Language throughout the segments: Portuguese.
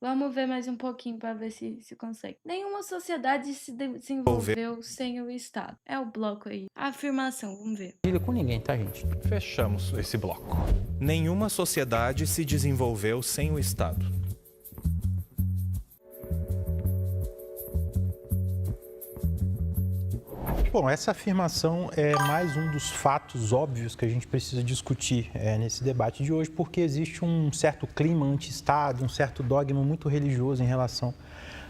Vamos ver mais um pouquinho para ver se consegue. Nenhuma sociedade se desenvolveu sem o Estado. É o bloco aí. A afirmação, vamos ver. Com ninguém, tá, gente? Fechamos esse bloco. Nenhuma sociedade se desenvolveu sem o Estado. Bom, essa afirmação é mais um dos fatos óbvios que a gente precisa discutir nesse debate de hoje, porque existe um certo clima anti-Estado, um certo dogma muito religioso em relação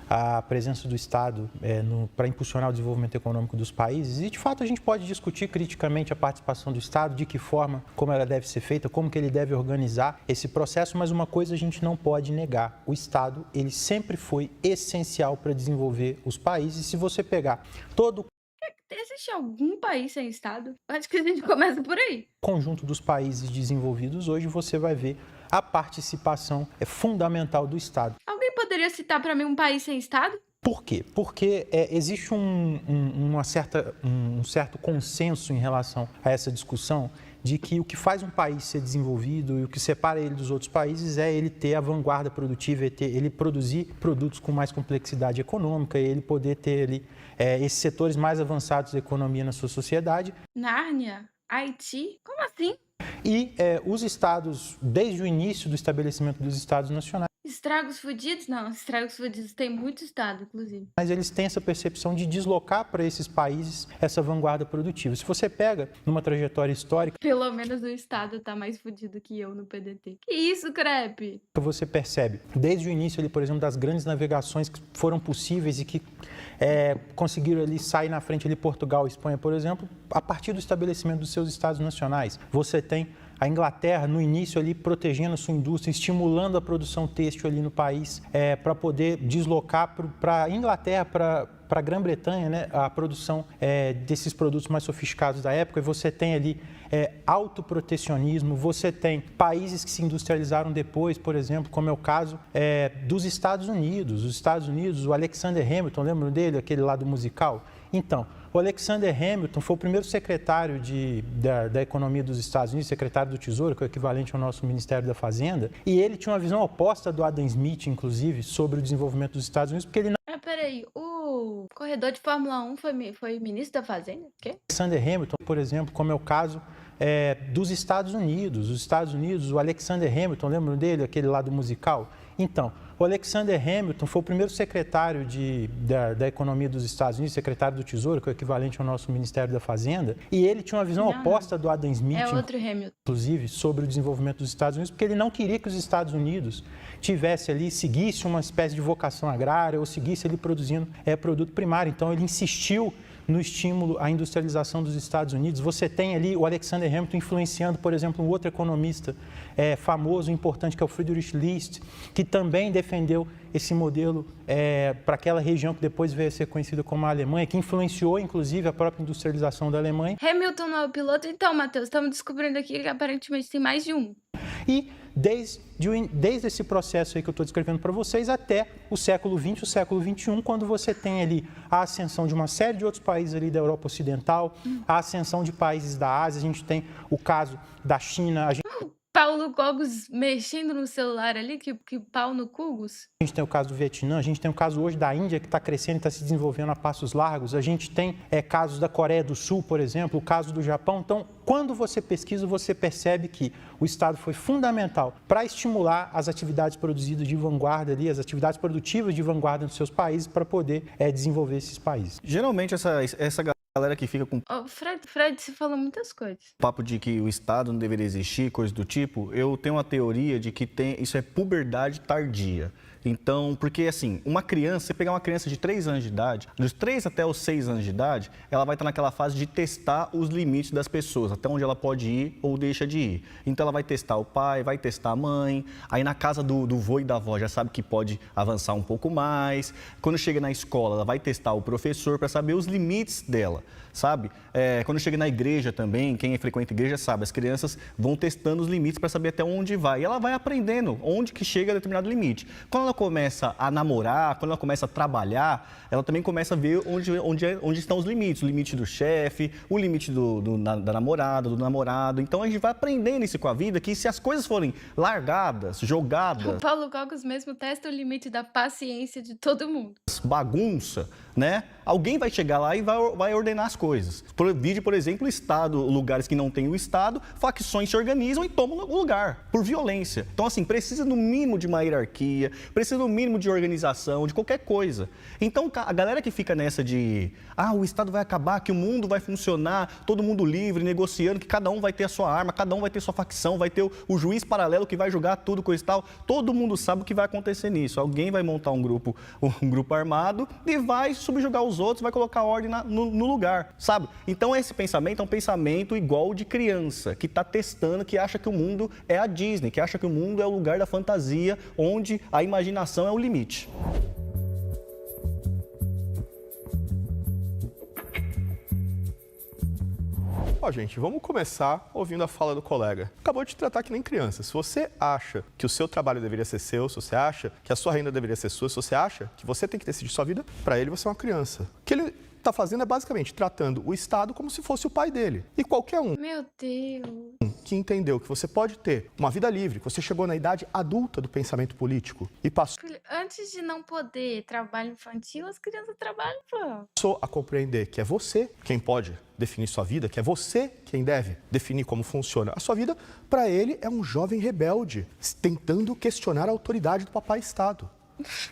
à presença do Estado para impulsionar o desenvolvimento econômico dos países. E, de fato, a gente pode discutir criticamente a participação do Estado, de que forma, como ela deve ser feita, como que ele deve organizar esse processo, mas uma coisa a gente não pode negar: o Estado, ele sempre foi essencial para desenvolver os países. Se você pegar todo Existe algum país sem Estado? Acho que a gente começa por aí. conjunto dos países desenvolvidos hoje, você vai ver a participação fundamental do Estado. Alguém poderia citar para mim um país sem Estado? Por quê? Porque existe um certo consenso em relação a essa discussão de que o que faz um país ser desenvolvido e o que separa ele dos outros países é ele ter a vanguarda produtiva, ele produzir produtos com mais complexidade econômica, ele poder ter ali esses setores mais avançados da economia na sua sociedade. Nárnia? Haiti? Como assim? E os estados, desde o início do estabelecimento dos estados nacionais, Estragos fudidos? Não, estragos fudidos tem muito Estado, inclusive. mas eles têm essa percepção de deslocar para esses países essa vanguarda produtiva. Se você pega numa trajetória histórica, Pelo menos o Estado tá mais fudido que eu no PDT. Que isso, crepe? você percebe, desde o início ali, por exemplo, das grandes navegações que foram possíveis e que conseguiram ali sair na frente ali Portugal e Espanha, por exemplo, a partir do estabelecimento dos seus estados nacionais. Você tem a Inglaterra, no início ali, protegendo a sua indústria, estimulando a produção têxtil ali no país, para poder deslocar para a Inglaterra, para a Grã-Bretanha, né, a produção desses produtos mais sofisticados da época. E você tem ali autoprotecionismo, você tem países que se industrializaram depois, por exemplo, como é o caso dos Estados Unidos. Os Estados Unidos, o Alexander Hamilton, lembram dele, aquele lá do musical? Então, o Alexander Hamilton foi o primeiro secretário da Economia dos Estados Unidos, secretário do Tesouro, que é o equivalente ao nosso Ministério da Fazenda, e ele tinha uma visão oposta do Adam Smith, inclusive, sobre o desenvolvimento dos Estados Unidos, porque ele não... Peraí, o corredor de Fórmula 1 foi ministro da Fazenda? O quê? Alexander Hamilton, por exemplo, como é o caso dos Estados Unidos. Os Estados Unidos, o Alexander Hamilton, lembram dele, aquele lá do musical? Então, o Alexander Hamilton foi o primeiro secretário da Economia dos Estados Unidos, secretário do Tesouro, que é o equivalente ao nosso Ministério da Fazenda, e ele tinha uma visão oposta do Adam Smith, É outro Hamilton. inclusive, sobre o desenvolvimento dos Estados Unidos, porque ele não queria que os Estados Unidos tivesse ali, seguisse uma espécie de vocação agrária ou seguisse ali produzindo produto primário. Então, ele insistiu no estímulo à industrialização dos Estados Unidos. Você tem ali o Alexander Hamilton influenciando, por exemplo, um outro economista famoso, importante, que é o Friedrich List, que também defendeu esse modelo para aquela região que depois veio a ser conhecida como a Alemanha, que influenciou, inclusive, a própria industrialização da Alemanha. Hamilton não é o piloto? Então, Matheus, estamos descobrindo aqui que aparentemente tem mais de um. E desde esse processo aí que eu estou descrevendo para vocês até o século XX, o século XXI, quando você tem ali a ascensão de uma série de outros países ali da Europa Ocidental, a ascensão de países da Ásia, a gente tem o caso da China, a Paulo Cogos mexendo no celular ali, que pau no Cugos. gente tem o caso do Vietnã, a gente tem o caso hoje da Índia, que está crescendo e está se desenvolvendo a passos largos, a gente tem casos da Coreia do Sul, por exemplo, o caso do Japão. Então, quando você pesquisa, você percebe que o Estado foi fundamental para estimular as atividades produzidas de vanguarda ali, as atividades produtivas de vanguarda nos seus países, para poder desenvolver esses países. Geralmente essa galera que fica com Oh, Fred, você falou muitas coisas. papo de que o Estado não deveria existir, coisa do tipo, eu tenho uma teoria de que isso é puberdade tardia. Então, porque assim, uma criança, você pegar uma criança de 3 anos de idade, dos 3 até os 6 anos de idade, ela vai estar naquela fase de testar os limites das pessoas, até onde ela pode ir ou deixa de ir. Então, ela vai testar o pai, vai testar a mãe, aí na casa do vô e da avó já sabe que pode avançar um pouco mais. Quando chega na escola, ela vai testar o professor para saber os limites dela, sabe? Quando chega na igreja também, quem frequenta a igreja sabe, as crianças vão testando os limites para saber até onde vai. E ela vai aprendendo onde que chega a determinado limite. Quando ela começa a namorar, quando ela começa a trabalhar, ela também começa a ver onde estão os limites. O limite do chefe, o limite da namorada, do namorado. Então a gente vai aprendendo isso com a vida, que se as coisas forem largadas, jogadas... O Paulo Cogos mesmo testa o limite da paciência de todo mundo. Bagunça, né? Alguém vai chegar lá e vai ordenar as coisas. Por exemplo, o Estado, lugares que não tem o Estado, facções se organizam e tomam o lugar, por violência. Então, assim, precisa no mínimo de uma hierarquia, precisa no mínimo de organização, de qualquer coisa. Então, a galera que fica nessa de, o Estado vai acabar, que o mundo vai funcionar, todo mundo livre, negociando, que cada um vai ter a sua arma, cada um vai ter sua facção, vai ter o juiz paralelo que vai julgar tudo, coisa e tal. Todo mundo sabe o que vai acontecer nisso. Alguém vai montar um grupo armado e vai subjugar os outros, vai colocar ordem no lugar, sabe? Então esse pensamento é um pensamento igual de criança, que está testando, que acha que o mundo é a Disney, que acha que o mundo é o lugar da fantasia, onde a imaginação é o limite. Gente, vamos começar ouvindo a fala do colega. Acabou de tratar que nem criança. Se você acha que o seu trabalho deveria ser seu, se você acha que a sua renda deveria ser sua, se você acha que você tem que decidir sua vida, para ele você é uma criança. O que ele está fazendo é basicamente tratando o Estado como se fosse o pai dele. E qualquer um Meu Deus. que entendeu que você pode ter uma vida livre, que você chegou na idade adulta do pensamento político e passou Antes de não poder trabalho infantil, as crianças trabalham, a compreender que é você quem pode definir sua vida, que é você quem deve definir como funciona a sua vida, para ele é um jovem rebelde, tentando questionar a autoridade do papai Estado.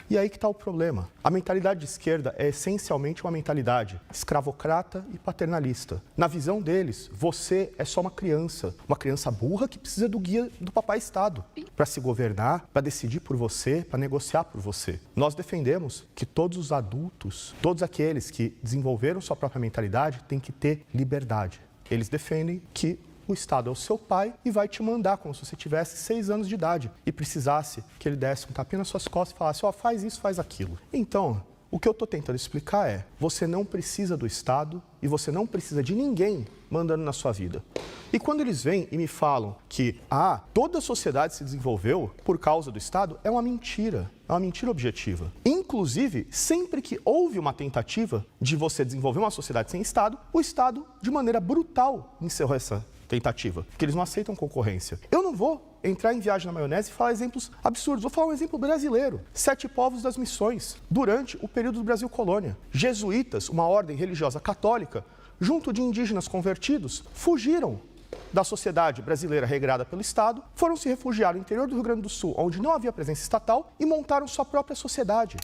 E aí que está o problema. A mentalidade de esquerda é essencialmente uma mentalidade escravocrata e paternalista. Na visão deles, você é só uma criança burra que precisa do guia do papai Estado para se governar, para decidir por você, para negociar por você. Nós defendemos que todos os adultos, todos aqueles que desenvolveram sua própria mentalidade, têm que ter liberdade. Eles defendem que o Estado é o seu pai e vai te mandar como se você tivesse 6 anos de idade e precisasse que ele desse um tapinha nas suas costas e falasse, faz isso, faz aquilo. Então, o que eu estou tentando explicar é, você não precisa do Estado e você não precisa de ninguém mandando na sua vida. E quando eles vêm e me falam que toda a sociedade se desenvolveu por causa do Estado, é uma mentira objetiva. Inclusive, sempre que houve uma tentativa de você desenvolver uma sociedade sem Estado, o Estado, de maneira brutal, encerrou essa tentativa, porque eles não aceitam concorrência. Eu não vou entrar em viagem na maionese e falar exemplos absurdos. Vou falar um exemplo brasileiro. 7 povos das missões, durante o período do Brasil Colônia. Jesuítas, uma ordem religiosa católica, junto de indígenas convertidos, fugiram da sociedade brasileira regrada pelo Estado, foram se refugiar no interior do Rio Grande do Sul, onde não havia presença estatal, e montaram sua própria sociedade.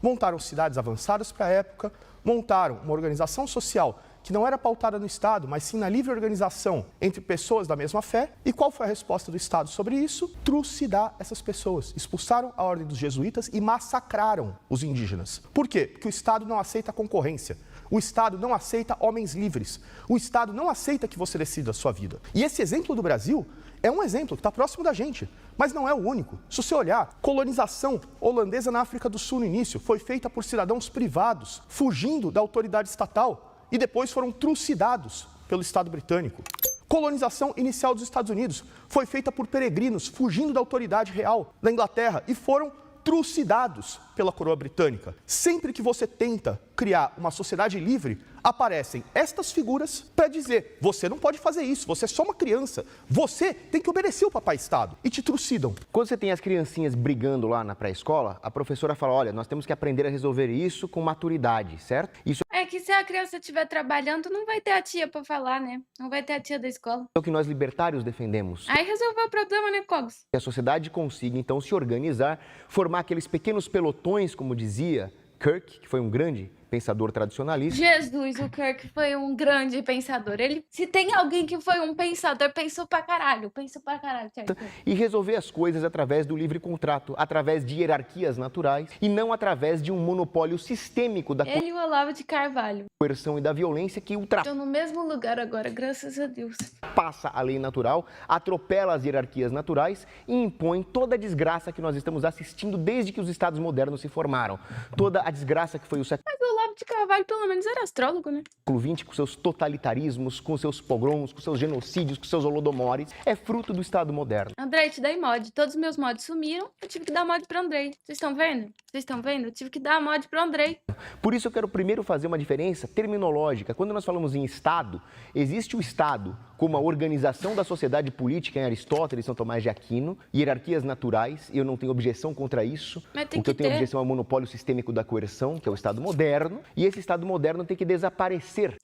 Montaram cidades avançadas para a época, montaram uma organização social que não era pautada no Estado, mas sim na livre organização entre pessoas da mesma fé. E qual foi a resposta do Estado sobre isso? Trucidar essas pessoas. Expulsaram a ordem dos jesuítas e massacraram os indígenas. Por quê? Porque o Estado não aceita concorrência. O Estado não aceita homens livres. O Estado não aceita que você decida a sua vida. E esse exemplo do Brasil é um exemplo que está próximo da gente, mas não é o único. Se você olhar, colonização holandesa na África do Sul no início foi feita por cidadãos privados, fugindo da autoridade estatal, e depois foram trucidados pelo Estado britânico. Colonização inicial dos Estados Unidos foi feita por peregrinos fugindo da autoridade real da Inglaterra e foram trucidados pela coroa britânica. Sempre que você tenta criar uma sociedade livre, aparecem estas figuras para dizer, você não pode fazer isso, você é só uma criança, você tem que obedecer o papai Estado, e te trucidam. Quando você tem as criancinhas brigando lá na pré-escola, a professora fala, olha, nós temos que aprender a resolver isso com maturidade, certo? Isso É que se a criança estiver trabalhando, não vai ter a tia para falar, né? Não vai ter a tia da escola. é o que nós libertários defendemos. Aí resolveu o problema, né, Cogos? Que a sociedade consiga, então, se organizar, formar aqueles pequenos pelotões, como dizia Kirk, que foi um grande pensador tradicionalista. Jesus, o Kirk foi um grande pensador. Se tem alguém que foi um pensador, pensou pra caralho, Charlie. E resolver as coisas através do livre contrato, através de hierarquias naturais e não através de um monopólio sistêmico da Ele e o Olavo de Carvalho. coerção e da violência que Estão no mesmo lugar agora, graças a Deus. ultrapassa a lei natural, atropela as hierarquias naturais e impõe toda a desgraça que nós estamos assistindo desde que os estados modernos se formaram. Toda a desgraça que foi o século. Mas o Olavo Olavo de Carvalho, pelo menos, era astrólogo, né? século XX, com seus totalitarismos, com seus pogroms, com seus genocídios, com seus holodomores, é fruto do Estado moderno. Andrei, te dei mod. Todos os meus mods sumiram. Eu tive que dar mod pro Andrei. Vocês estão vendo? Vocês estão vendo? Eu tive que dar mod pro Andrei. Por isso eu quero primeiro fazer uma diferença terminológica. Quando nós falamos em Estado, existe o Estado como a organização da sociedade política em Aristóteles, São Tomás de Aquino, hierarquias naturais, e eu não tenho objeção contra isso. Mas tem O que eu que tenho ter. objeção é o monopólio sistêmico da coerção, que é o Estado moderno, e esse Estado moderno tem que desaparecer.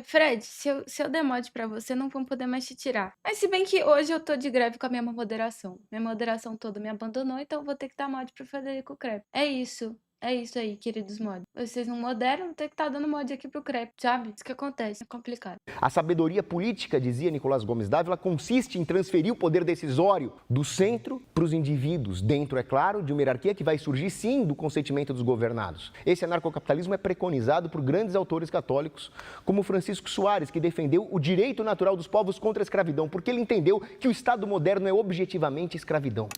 Fred, se eu der mod pra você, não vão poder mais te tirar. Mas se bem que hoje eu tô de greve com a minha moderação. Minha moderação toda me abandonou, então eu vou ter que dar mod pro Frederico Crepe. É isso. É isso aí, queridos mods. Vocês não moderam, vou ter que estar dando mod aqui pro Crepe, sabe? Isso que acontece, é complicado. A sabedoria política, dizia Nicolás Gomes Dávila, consiste em transferir o poder decisório do centro para os indivíduos, dentro, é claro, de uma hierarquia que vai surgir, sim, do consentimento dos governados. Esse anarcocapitalismo é preconizado por grandes autores católicos, como Francisco Soares, que defendeu o direito natural dos povos contra a escravidão, porque ele entendeu que o Estado moderno é objetivamente escravidão.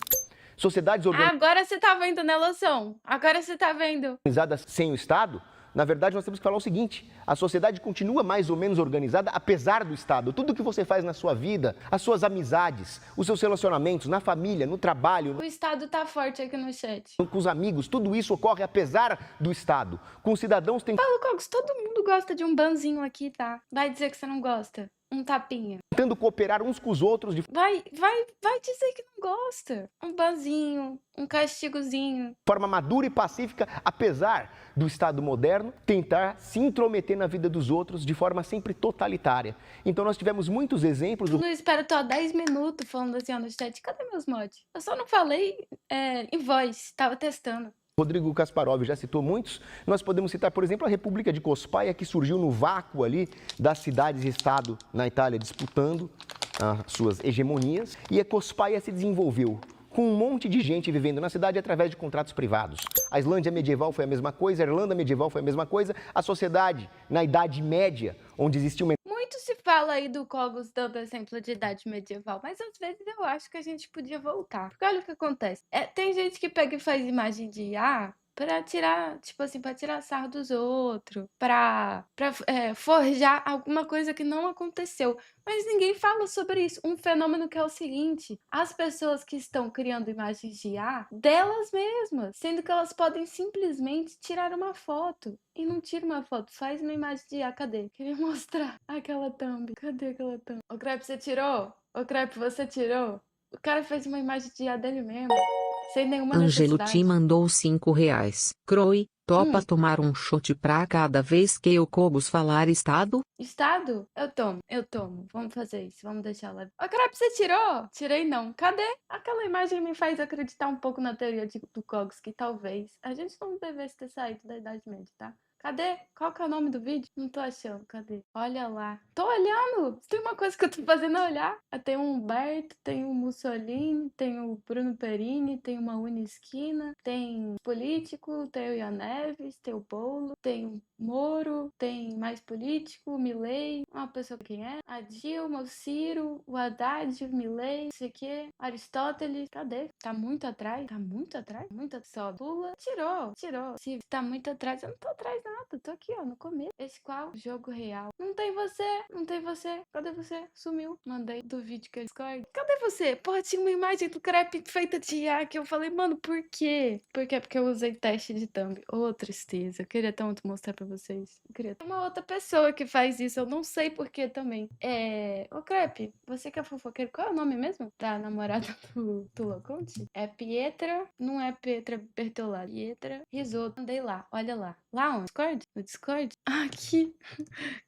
Sociedades Agora você tá vendo, né, Loção? Agora você tá vendo. organizadas sem o Estado, na verdade nós temos que falar o seguinte: a sociedade continua mais ou menos organizada apesar do Estado. Tudo que você faz na sua vida, as suas amizades, os seus relacionamentos, na família, no trabalho, O Estado tá forte aqui no chat. com os amigos, tudo isso ocorre apesar do Estado. Com os cidadãos Paulo Cogos, todo mundo gosta de um banzinho aqui, tá? Vai dizer que você não gosta. Um tapinha. tentando cooperar uns com os outros de Vai dizer que não gosta. Um banzinho, um castigozinho. forma madura e pacífica, apesar do Estado moderno tentar se intrometer na vida dos outros de forma sempre totalitária. Então nós tivemos muitos exemplos. Luiz, espera, eu tô há 10 minutos falando assim ó, no chat. Cadê meus mods? Eu só não falei em voz, tava testando. Rodrigo Kasparov já citou muitos. Nós podemos citar, por exemplo, a República de Cospaia, que surgiu no vácuo ali das cidades-estado na Itália disputando as suas hegemonias. E a Cospaia se desenvolveu com um monte de gente vivendo na cidade através de contratos privados. A Islândia medieval foi a mesma coisa, a Irlanda medieval foi a mesma coisa. A sociedade na Idade Média, onde existia uma Muito se fala aí do Cogos dando exemplo de idade medieval, mas às vezes eu acho que a gente podia voltar. Porque olha o que acontece. Tem gente que pega e faz imagem de IA pra tirar, tipo assim, pra tirar sarro dos outros, pra forjar alguma coisa que não aconteceu. Mas ninguém fala sobre isso. Um fenômeno que é o seguinte: as pessoas que estão criando imagens de IA delas mesmas, sendo que elas podem simplesmente tirar uma foto. E não tira uma foto, faz uma imagem de IA. Cadê? Queria mostrar aquela thumb. Cadê aquela thumb? Ô, Crepe, você tirou? Ô, Crepe, você tirou? O cara fez uma imagem de IA dele mesmo. Sem nenhuma Ângelo necessidade. te mandou R$5. Croy, topa tomar um shot pra cada vez que o Cogos falar estado? Estado? Eu tomo. Vamos fazer isso, vamos deixar lá. Ô, Crepe, você tirou? Tirei não. Cadê? Aquela imagem me faz acreditar um pouco na teoria do Cogos, que talvez a gente não devesse ter saído da Idade Média, tá? Cadê? Qual que é o nome do vídeo? Não tô achando, cadê? Olha lá. Tô olhando! Se tem uma coisa que eu tô fazendo é olhar. Tem um Humberto, tem o Mussolini, tem o Bruno Perini, tem uma Unisquina, tem político, tem o Ian Neves, tem o Bolo, tem o Moro, tem mais político, o Milei, uma pessoa quem é? A Dilma, o Ciro, o Haddad, o Milei, não sei o que, Aristóteles. Cadê? Tá muito atrás? Tá muito atrás? Muito só. Lula. Tirou. Se tá muito atrás, eu não tô atrás nada. Tô aqui, ó, no começo. Esse qual? Jogo real. Não tem você. Cadê você? Sumiu. Mandei do vídeo que eu Discord. Cadê você? Porra, tinha uma imagem do crepe feita de IA que eu falei, mano, por quê? Por quê? Porque eu usei teste de thumb. Ô, tristeza. Eu queria tanto mostrar pra vocês. Eu queria ter uma outra pessoa que faz isso. Eu não sei por que também. Ô, crepe, você que é fofoqueiro, qual é o nome mesmo da namorada do Loconte? É Pietra, não é Pietra Bertolatti. Pietra Risoto. Andei lá, olha lá. Lá onde? Discord? No Discord? Aqui.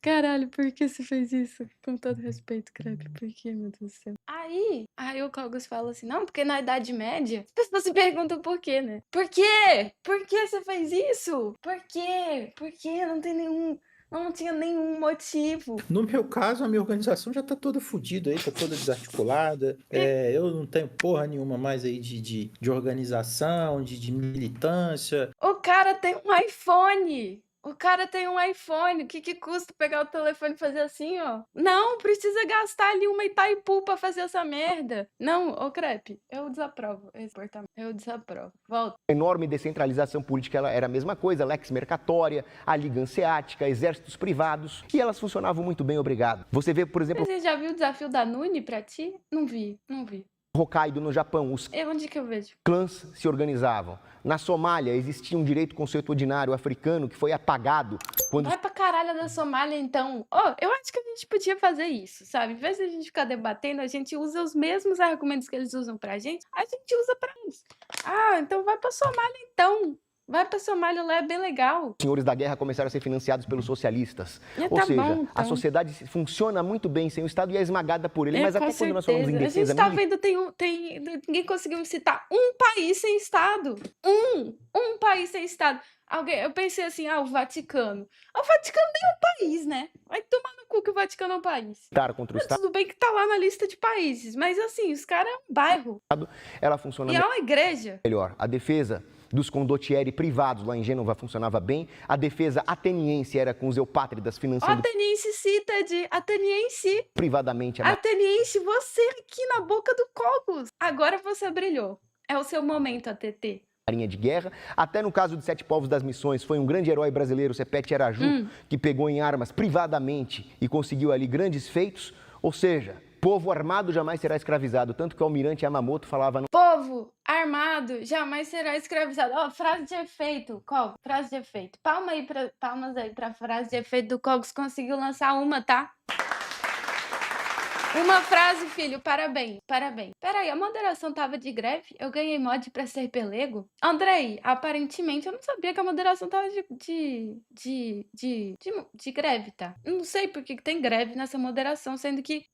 Caralho, por que você fez isso? Com todo respeito, crepe. Por que, meu Deus do céu? Aí o Cogos fala assim, não, porque na Idade Média, as pessoas se perguntam por quê, né? Por quê? Por que você fez isso? Por quê? Por quê? Não tinha nenhum motivo. No meu caso, a minha organização já tá toda fodida aí, tá toda desarticulada. Eu não tenho porra nenhuma mais aí de organização, de militância. O cara tem um iPhone. O cara tem um iPhone, o que custa pegar o telefone e fazer assim, ó? Não, precisa gastar ali uma Itaipu pra fazer essa merda. Não, ô Crepe, eu desaprovo esse comportamento. Eu desaprovo. Volta. A enorme descentralização política ela era a mesma coisa, Lex Mercatória, a Liga Hanseática, exércitos privados, e elas funcionavam muito bem, obrigado. Você vê, por exemplo, Você já viu o desafio da Nuni pra ti? Não vi. Hokkaido no Japão, os Onde que eu vejo? clãs se organizavam. Na Somália existia um direito consuetudinário africano que foi apagado quando Vai pra caralho da Somália, então. Oh, eu acho que a gente podia fazer isso, sabe? Em vez de a gente ficar debatendo, a gente usa os mesmos argumentos que eles usam pra gente, a gente usa pra eles. Ah, então vai pra Somália, então. Vai pra Somália, lá é bem legal. os senhores da guerra começaram a ser financiados pelos socialistas. É, Ou tá seja, bom, a então. sociedade funciona muito bem sem o Estado e é esmagada por ele. É, Mas com até quando nós falamos em certeza. defesa A gente tá militar, vendo, ninguém conseguiu me citar um país sem Estado. Um país sem Estado. Eu pensei assim, o Vaticano. O Vaticano nem é um país, né? Vai tomar no cu que o Vaticano é um país. contra o Mas Estado, tudo bem que tá lá na lista de países, mas assim, os caras é um bairro. ela funciona E é uma igreja. melhor. A defesa dos condottieri privados lá em Gênova funcionava bem. A defesa ateniense era com os eupátridas Ó, financiando ateniense Citad, ateniense. privadamente a Ateniense, você aqui na boca do Cogos. Agora você brilhou. É o seu momento, ATT. Marinha de Guerra. Até no caso de Sete Povos das Missões, foi um grande herói brasileiro, Sepete Araju, que pegou em armas privadamente e conseguiu ali grandes feitos. Ou seja, povo armado jamais será escravizado. Tanto que o almirante Yamamoto falava Povo armado jamais será escravizado. Ó, frase de efeito, Cogos, frase de efeito. Palmas aí pra frase de efeito do Cogos. Conseguiu lançar uma, tá? Uma frase, filho, parabéns. Peraí, a moderação tava de greve? Eu ganhei mod pra ser pelego? Andrei, aparentemente eu não sabia que a moderação tava de greve, tá? Eu não sei por que tem greve nessa moderação, sendo que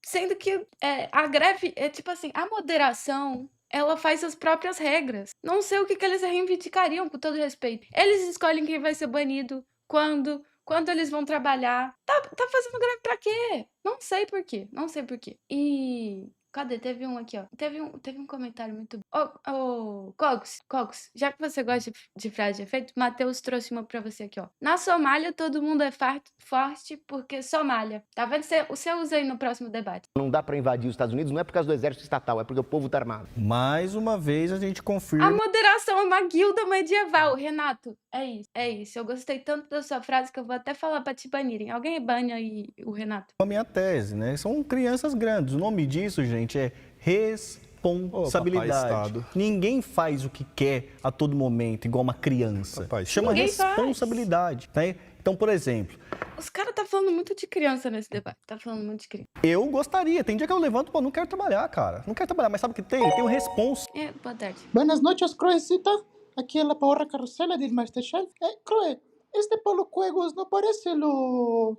a greve é tipo assim, a moderação ela faz as próprias regras. Não sei o que eles reivindicariam, com todo respeito. Eles escolhem quem vai ser banido, quando eles vão trabalhar. Tá fazendo greve pra quê? Não sei por quê. E cadê? Teve um aqui, ó. Teve um comentário muito bom. Ô, Cogs, já que você gosta de frase de efeito, Matheus trouxe uma pra você aqui, ó. Na Somália, todo mundo é forte porque Somália. Tá vendo? Você usa aí no próximo debate. não dá para invadir os Estados Unidos, não é por causa do exército estatal, é porque o povo tá armado. Mais uma vez a gente confirma. A moderação é uma guilda medieval. Renato, é isso. Eu gostei tanto da sua frase que eu vou até falar pra te banirem. Alguém bane aí o Renato. A minha tese, né? São crianças grandes. O nome disso, gente, é responsabilidade. Ô, papai Estado. Ninguém faz o que quer a todo momento, igual uma criança. Papai Chama Ninguém faz. responsabilidade, né? Então, por exemplo, Os caras tá falando muito de criança nesse debate. Tá falando muito de criança. eu gostaria, tem dia que eu levanto e não quero trabalhar, cara. Não quero trabalhar, mas sabe o que tem? Tem o responsa. Boa tarde. Buenas noches, Croecita. Aquí en la Porra Carrusela del Masterchef. Croe, este Paulo Cuegos no parece lo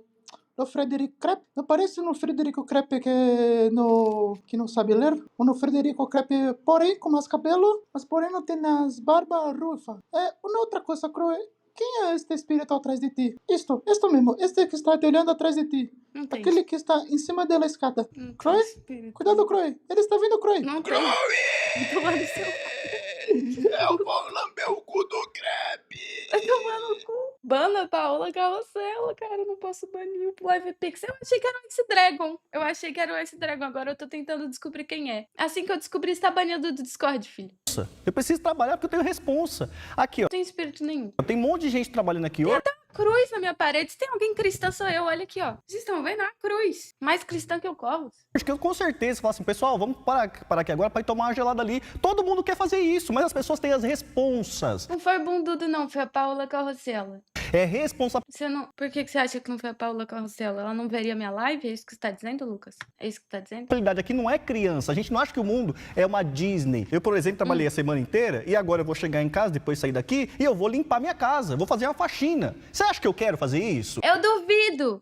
Frederico Crepe? No parece no Frederico Crepe que não sabe ler? Ou no Frederico Crepe, porém, com mais cabelo, mas porém não tem as barbas rufa. Uma outra coisa, Croe. Quem é este espírito atrás de ti? Isto mesmo, este que está te olhando atrás de ti. Não tem. Aquele que está em cima da escada. Não tem Croe? espírito. Cuidado, Croe. Ele está vindo, Croe. Não tem. Vai tomar no seu... Eu vou lamber o cu do crepe. Vai tomar no cu. Bana Paola Carrossela, cara. Eu não posso banir o Live Pix. Eu achei que era o Ice Dragon. Agora eu tô tentando descobrir quem é. Assim que eu descobri, você tá banido do Discord, filho. Eu preciso trabalhar porque eu tenho responsa. Aqui, ó. Não tem espírito nenhum. Tem um monte de gente trabalhando aqui hoje. Cruz na minha parede. Se tem alguém cristã, sou eu. Olha aqui, ó. Vocês estão vendo? A cruz. Mais cristã que eu corro. Que eu com certeza falo assim, pessoal, vamos parar aqui agora para ir tomar uma gelada ali. Todo mundo quer fazer isso, mas as pessoas têm as responsas. Não foi o Bundudo, não. Foi a Paola Carrossela. É responsabilidade. Você não... Por que você acha que não foi a Paola Carrossela? Ela não veria minha live? É isso que você tá dizendo, Lucas? É isso que você tá dizendo? Aqui não é criança. A gente não acha que o mundo é uma Disney. Eu, por exemplo, trabalhei a semana inteira e agora eu vou chegar em casa, depois sair daqui e eu vou limpar minha casa. Vou fazer uma faxina. Você acha que eu quero fazer isso? Eu duvido.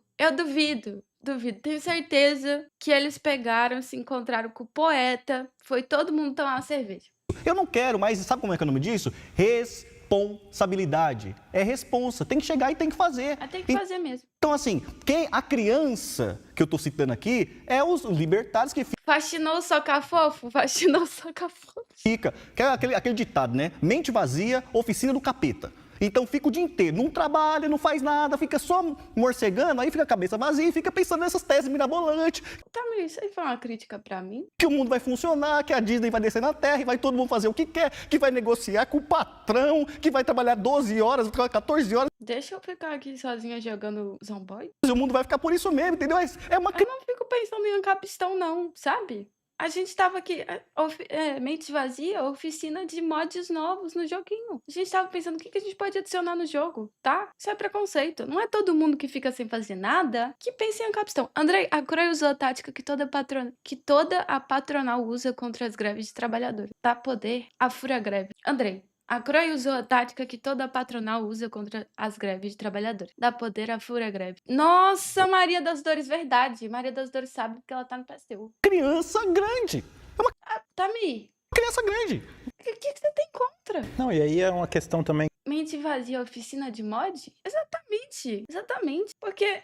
Tenho certeza que eles pegaram, se encontraram com o poeta. Foi todo mundo tomar uma cerveja. Eu não quero, mas sabe como é que é o nome disso? Responsabilidade. É responsa. Tem que chegar e tem que fazer. Mas tem que fazer mesmo. Então, assim, a criança que eu tô citando aqui é os libertários que Faxinou soca fofo. Que fica. Que é aquele ditado, né? Mente vazia, oficina do capeta. Então fica o dia inteiro, não trabalha, não faz nada, fica só morcegando, aí fica a cabeça vazia e fica pensando nessas teses mirabolantes, Tamir, isso aí foi uma crítica pra mim? que o mundo vai funcionar, que a Disney vai descer na Terra e vai todo mundo fazer o que quer, que vai negociar com o patrão, que vai trabalhar 12 horas, 14 horas, Deixa eu ficar aqui sozinha jogando Zomboid? e o mundo vai ficar por isso mesmo, entendeu? É uma Eu não fico pensando em Ancapistão, não, sabe? A gente tava aqui, mente vazia, oficina de mods novos no joguinho. A gente tava pensando o que a gente pode adicionar no jogo, tá? Isso é preconceito. Não é todo mundo que fica sem fazer nada que pensa em Ancapistão. Andrei, a Croy usou a tática que toda a patronal usa contra as greves de trabalhadores. Dá poder à fúria greve. Andrei, a Croy usou a tática que toda a patronal usa contra as greves de trabalhadores. Dá poder à fúria greve. Nossa, Maria das Dores, verdade. Maria das Dores sabe porque ela tá no PSTU. criança grande, Tamir, criança grande. o que você tem contra? Não, e aí é uma questão também. Mente vazia, oficina de mod? Exatamente, exatamente. Porque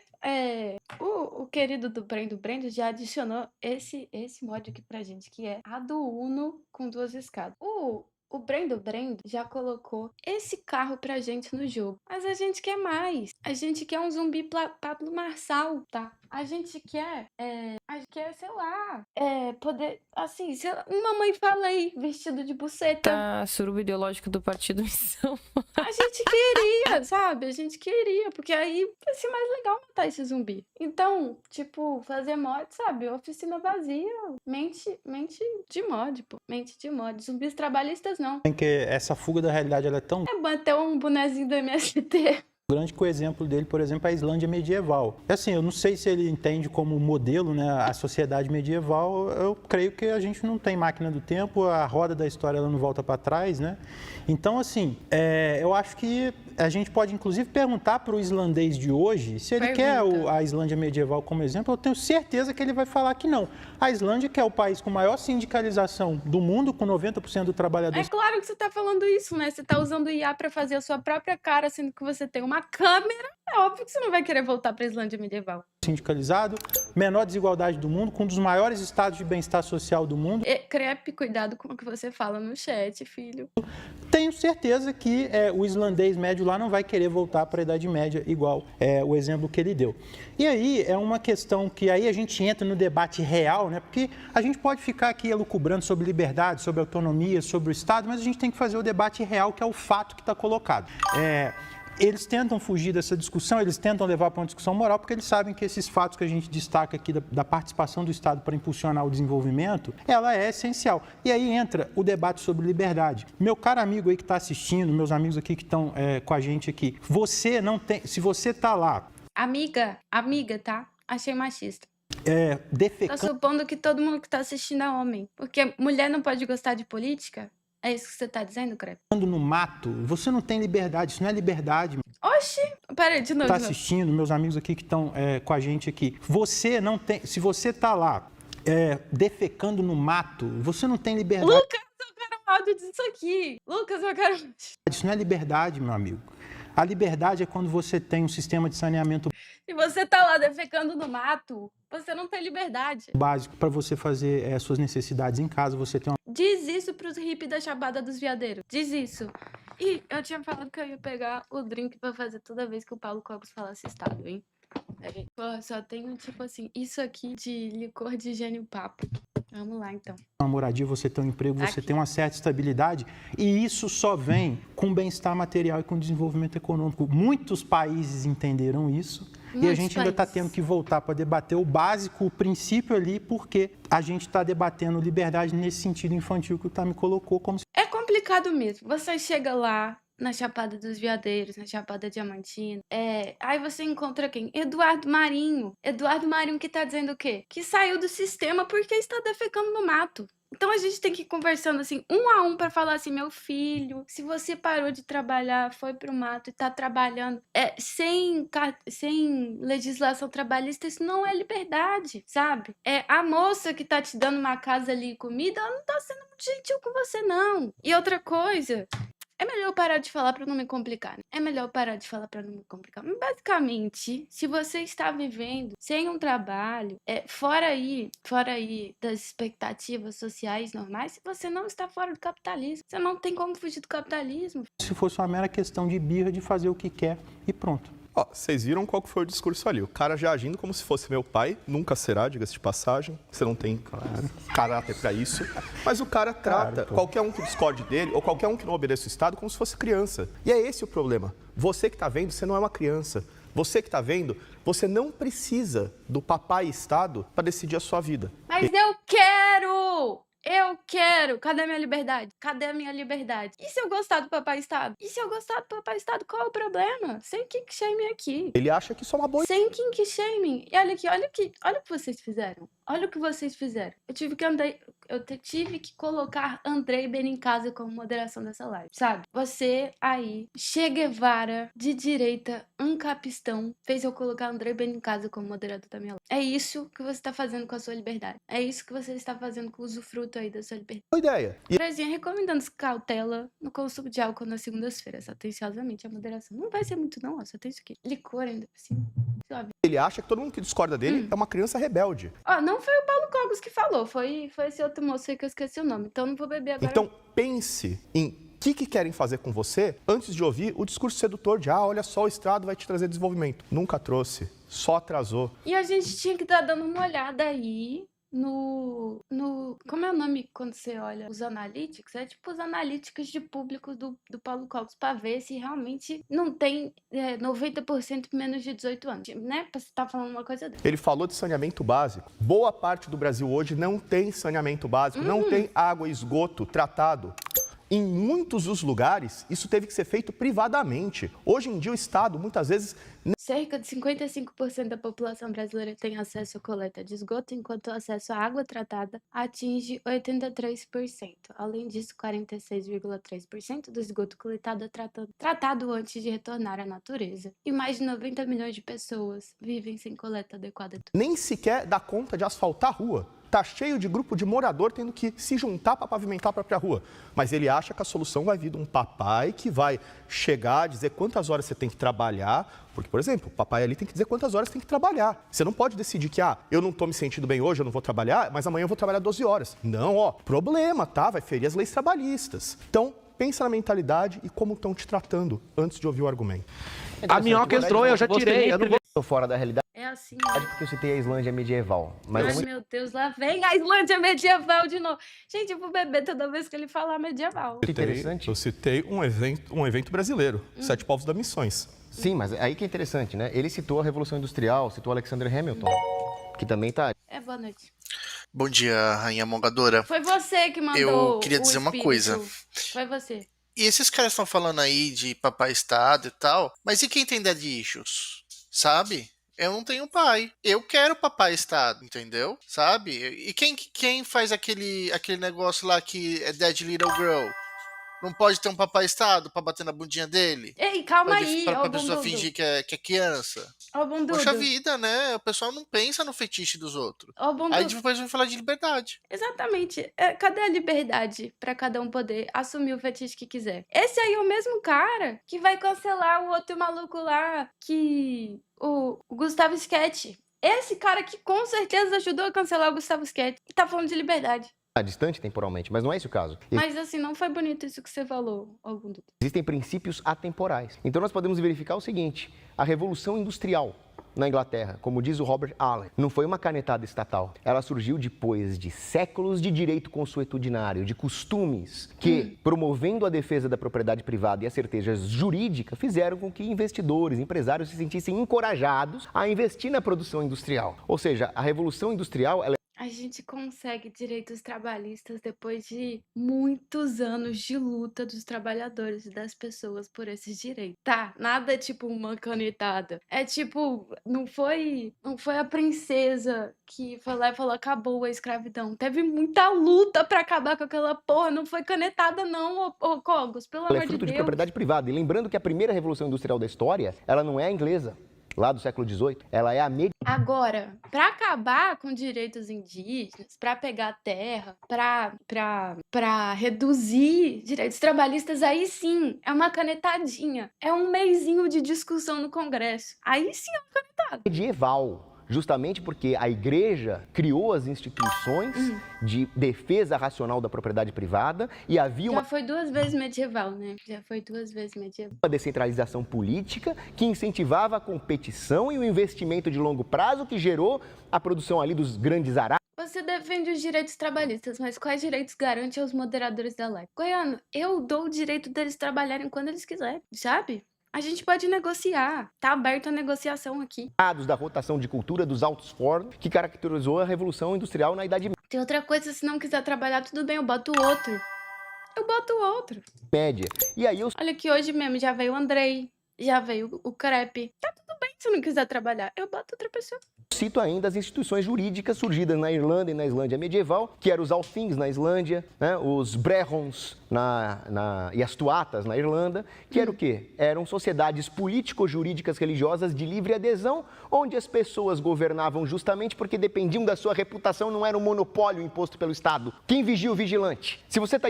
o querido do Brendo já adicionou esse mod aqui pra gente, que é a do Uno com 2 escadas. O Brendo já colocou esse carro pra gente no jogo. Mas a gente quer mais. A gente quer um zumbi Pablo Marçal, tá? A gente quer, sei lá, poder, assim, sei lá, uma mãe fala aí, vestido de buceta. Tá, suruba ideológico do Partido Missão. A gente queria, sabe? A gente queria, porque aí vai ser mais legal matar esse zumbi. Então, tipo, fazer mod, sabe? Oficina vazia, mente de mod, pô. Mente de mod. Zumbis trabalhistas, não. Que essa fuga da realidade ela é tão É bater um bonezinho do MST. grande que o exemplo dele, por exemplo, é a Islândia medieval. Assim, eu não sei se ele entende como modelo, né, a sociedade medieval. Eu creio que a gente não tem máquina do tempo, a roda da história ela não volta para trás, né? Então, assim, eu acho que a gente pode, inclusive, perguntar para o islandês de hoje se ele quer a Islândia medieval como exemplo. Eu tenho certeza que ele vai falar que não. A Islândia, que é o país com maior sindicalização do mundo, com 90% do trabalhador É claro que você tá falando isso, né? Você tá usando IA pra fazer a sua própria cara, sendo que você tem uma câmera. É óbvio que você não vai querer voltar pra Islândia medieval. sindicalizado, menor desigualdade do mundo, com um dos maiores estados de bem-estar social do mundo. Crepe, cuidado com o que você fala no chat, filho. Tenho certeza que o islandês médio lá não vai querer voltar para a Idade Média igual o exemplo que ele deu. E aí é uma questão que aí a gente entra no debate real, né? Porque a gente pode ficar aqui elucubrando sobre liberdade, sobre autonomia, sobre o Estado, mas a gente tem que fazer o debate real, que é o fato que está colocado. Eles tentam fugir dessa discussão, eles tentam levar para uma discussão moral, porque eles sabem que esses fatos que a gente destaca aqui da participação do Estado para impulsionar o desenvolvimento, ela é essencial. E aí entra o debate sobre liberdade. Meu caro amigo aí que está assistindo, meus amigos aqui que estão com a gente aqui, você não tem, se você está lá... Amiga, tá? Achei machista. Defecando... Tá supondo que todo mundo que tá assistindo é homem. Porque mulher não pode gostar de política? É isso que você tá dizendo, Crepe? no mato, você não tem liberdade, isso não é liberdade. Oxi! Peraí, de novo. Tá assistindo, meus amigos aqui que estão com a gente aqui, você não tem, se você tá lá defecando no mato, você não tem liberdade. Lucas, eu quero um áudio disso aqui. Lucas, eu quero... Isso não é liberdade, meu amigo. A liberdade é quando você tem um sistema de saneamento Se você tá lá defecando no mato, você não tem liberdade. básico para você fazer suas necessidades em casa, você tem uma... Diz isso pros hippies da Chapada dos Veadeiros. Diz isso. E eu tinha falado que eu ia pegar o drink pra fazer toda vez que o Paulo Cogos falasse estado, hein? Pô, só tenho, tipo assim, isso aqui de licor de gênio papo. Vamos lá, então. uma moradia, você tem um emprego, você tem uma certa estabilidade, e isso só vem com bem-estar material e com desenvolvimento econômico. Muitos países entenderam isso, e a gente ainda está tendo que voltar para debater o básico, o princípio ali, porque a gente está debatendo liberdade nesse sentido infantil que o Tami colocou. Como se... É complicado mesmo. Você chega lá na Chapada dos Veadeiros, na Chapada Diamantina, aí você encontra quem? Eduardo Marinho. Eduardo Marinho que tá dizendo o quê? Que saiu do sistema porque está defecando no mato. Então a gente tem que ir conversando assim, um a um, pra falar assim, meu filho, se você parou de trabalhar, foi pro mato e tá trabalhando sem legislação trabalhista, isso não é liberdade, sabe? A moça que tá te dando uma casa ali e comida, ela não tá sendo muito gentil com você, não. E outra coisa, É melhor eu parar de falar pra não me complicar, né? É melhor eu parar de falar pra não me complicar. Mas, basicamente, se você está vivendo sem um trabalho, fora aí das expectativas sociais normais, você não está fora do capitalismo. Você não tem como fugir do capitalismo. Se fosse uma mera questão de birra, de fazer o que quer e pronto. Ó, vocês viram qual que foi o discurso ali? O cara já agindo como se fosse meu pai, nunca será, diga-se de passagem. Você não tem caráter para isso. Mas o cara trata qualquer um que discorde dele ou qualquer um que não obedeça o Estado como se fosse criança. E é esse o problema. Você que está vendo, você não é uma criança. Você que está vendo, você não precisa do papai Estado para decidir a sua vida. Mas eu quero! Eu quero! Cadê a minha liberdade? Cadê a minha liberdade? E se eu gostar do papai Estado? E se eu gostar do papai Estado, qual é o problema? Sem kink shaming aqui. Ele acha que isso é uma boa. Sem kink shaming. E olha aqui, olha o que vocês fizeram. Olha o que vocês fizeram. Eu tive que colocar Andrei Benincasa como moderação dessa live, sabe? Você aí, Che Guevara, de direita, ancapistão, fez eu colocar Andrei Benincasa como moderador da minha live. É isso que você tá fazendo com a sua liberdade. É isso que você está fazendo com o usufruto aí da sua liberdade. Boa ideia. Prezinha recomendando cautela no consumo de álcool nas segundas-feiras. Atenciosamente, a moderação. Não vai ser muito não, ó, só tem isso aqui. Licor ainda por cima. Suave. Ele acha que todo mundo que discorda dele é uma criança rebelde. Ó, não foi o Paulo Cogos que falou, foi esse outro moço aí que eu esqueci o nome. Então não vou beber agora. Então pense em o que querem fazer com você antes de ouvir o discurso sedutor de olha só, o Estado vai te trazer desenvolvimento. Nunca trouxe, só atrasou. E a gente tinha que estar dando uma olhada aí no... Como é o nome quando você olha os analytics? É tipo os analíticos de público do Paulo Cogos, pra ver se realmente não tem 90% menos de 18 anos, né? Pra você estar falando uma coisa dessa. Ele falou de saneamento básico. Boa parte do Brasil hoje não tem saneamento básico, não tem água e esgoto tratado. Em muitos dos lugares, isso teve que ser feito privadamente. Hoje em dia, o Estado, muitas vezes... Cerca de 55% da população brasileira tem acesso à coleta de esgoto, enquanto o acesso à água tratada atinge 83%. Além disso, 46,3% do esgoto coletado é tratado antes de retornar à natureza. E mais de 90 milhões de pessoas vivem sem coleta adequada. Nem sequer dá conta de asfaltar a rua. Tá cheio de grupo de morador tendo que se juntar para pavimentar a própria rua. Mas ele acha que a solução vai vir de um papai que vai chegar, dizer quantas horas você tem que trabalhar. Porque, por exemplo, o papai ali tem que dizer quantas horas tem que trabalhar. Você não pode decidir que, eu não tô me sentindo bem hoje, eu não vou trabalhar, mas amanhã eu vou trabalhar 12 horas. Não, problema, tá? Vai ferir as leis trabalhistas. Então, pensa na mentalidade e como estão te tratando antes de ouvir o argumento. A minhoca entrou, eu já tirei. Eu não vou fora da realidade. É assim, Porque eu citei a Islândia medieval. Mas Ai, meu Deus, lá vem a Islândia medieval de novo. Gente, eu vou beber toda vez que ele falar medieval. interessante. Eu citei um evento brasileiro, 7 Povos das Missões. Sim, mas aí que é interessante, né? Ele citou a Revolução Industrial, citou Alexander Hamilton, que também tá... Boa noite. Bom dia, Rainha Mongadora. Foi você que mandou Eu queria dizer o uma espírito. coisa. Foi você. E esses caras estão falando aí de papai Estado e tal, mas e quem tem daddy issues? Sabe? Eu não tenho pai. Eu quero papai Estado, entendeu? Sabe? E quem faz aquele negócio lá que é Dead Little Girl? Não pode ter um papai Estado pra bater na bundinha dele? Ei, calma aí, Pra ô pessoa bundudo. fingir que é criança? Ô bundudo. Poxa vida, né? O pessoal não pensa no fetiche dos outros. Ô bundudo. Aí depois vem falar de liberdade. Exatamente. Cadê a liberdade pra cada um poder assumir o fetiche que quiser? Esse aí é o mesmo cara que vai cancelar o outro maluco lá, que... O Gustavo Sketch. Esse cara que com certeza ajudou a cancelar o Gustavo Sketch. E tá falando de liberdade. distante temporalmente, mas não é esse o caso. Mas assim, não foi bonito isso que você falou, Augusto. Existem princípios atemporais. Então nós podemos verificar o seguinte, a Revolução Industrial na Inglaterra, como diz o Robert Allen, não foi uma canetada estatal. Ela surgiu depois de séculos de direito consuetudinário, de costumes que, promovendo a defesa da propriedade privada e a certeza jurídica, fizeram com que investidores, empresários se sentissem encorajados a investir na produção industrial. Ou seja, a Revolução Industrial... A gente consegue direitos trabalhistas depois de muitos anos de luta dos trabalhadores e das pessoas por esses direitos. Tá, nada é tipo uma canetada. É tipo, não foi a princesa que foi lá e falou acabou a escravidão. Teve muita luta pra acabar com aquela porra, não foi canetada não, ô Cogos, pelo amor de Deus. Ela é fruto de propriedade privada. E lembrando que a primeira Revolução Industrial da história, ela não é a inglesa. lá do século XVIII, ela é a Agora, para acabar com direitos indígenas, para pegar terra, para reduzir direitos trabalhistas, aí sim, é uma canetadinha. É um mesinho de discussão no Congresso. Aí sim é uma canetada. medieval. Justamente porque a igreja criou as instituições de defesa racional da propriedade privada e havia Já uma foi 2 vezes medieval, né? Já foi 2 vezes medieval. descentralização política que incentivava a competição e o investimento de longo prazo que gerou a produção ali dos grandes arábios. Você defende os direitos trabalhistas, mas quais direitos garante aos moderadores da live? Goiano, eu dou o direito deles trabalharem quando eles quiserem, sabe? A gente pode negociar, tá aberto a negociação aqui. Da rotação de cultura dos altos fornos que caracterizou a Revolução Industrial na Idade Tem outra coisa, se não quiser trabalhar, tudo bem, eu boto outro. Eu boto outro. Média. E aí eu Olha que hoje mesmo já veio o Andrei, já veio o Crepe. Tá tudo bem se não quiser trabalhar, eu boto outra pessoa. cito ainda as instituições jurídicas surgidas na Irlanda e na Islândia medieval, que eram os Althings na Islândia, né, os Brehons e as Tuatas na Irlanda, que era o quê? Eram sociedades político-jurídicas religiosas de livre adesão, onde as pessoas governavam justamente porque dependiam da sua reputação, não era um monopólio imposto pelo Estado. Quem vigia o vigilante? Se você está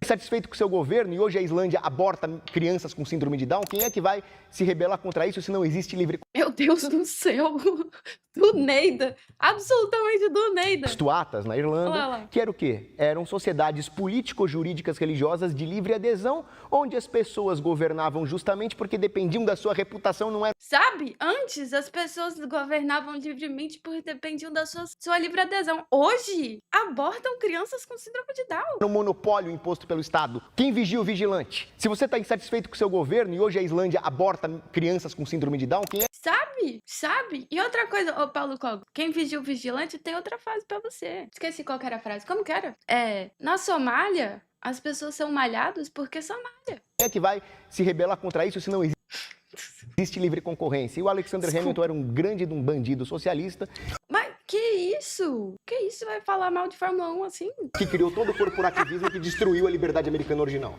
insatisfeito com o seu governo e hoje a Islândia aborta crianças com síndrome de Down, quem é que vai se rebelar contra isso se não existe livre... Meu Deus do céu! Do Neida! Absolutamente do Neida! As Tuatas na Irlanda, que era o quê? Eram sociedades político-jurídicas religiosas de livre adesão, onde as pessoas governavam justamente porque dependiam da sua reputação, não era... Sabe? Antes as pessoas governavam livremente porque dependiam da sua livre adesão. Hoje, abortam crianças com síndrome de Down. Um monopólio imposto pelo Estado. Quem vigia o vigilante? Se você está insatisfeito com o seu governo e hoje a Islândia aborta crianças com síndrome de Down, quem é? Sabe? E outra coisa, ô Paulo Cogo, quem vigia o vigilante tem outra frase pra você. Esqueci qual que era a frase. Como que era? Na Somália, as pessoas são malhadas porque Somália. Quem é que vai se rebelar contra isso se não existe livre concorrência? E o Alexander Hamilton era um grande bandido socialista. Mas que isso? Que isso vai falar mal de Fórmula 1 assim? Que criou todo o corporativismo que destruiu a liberdade americana original.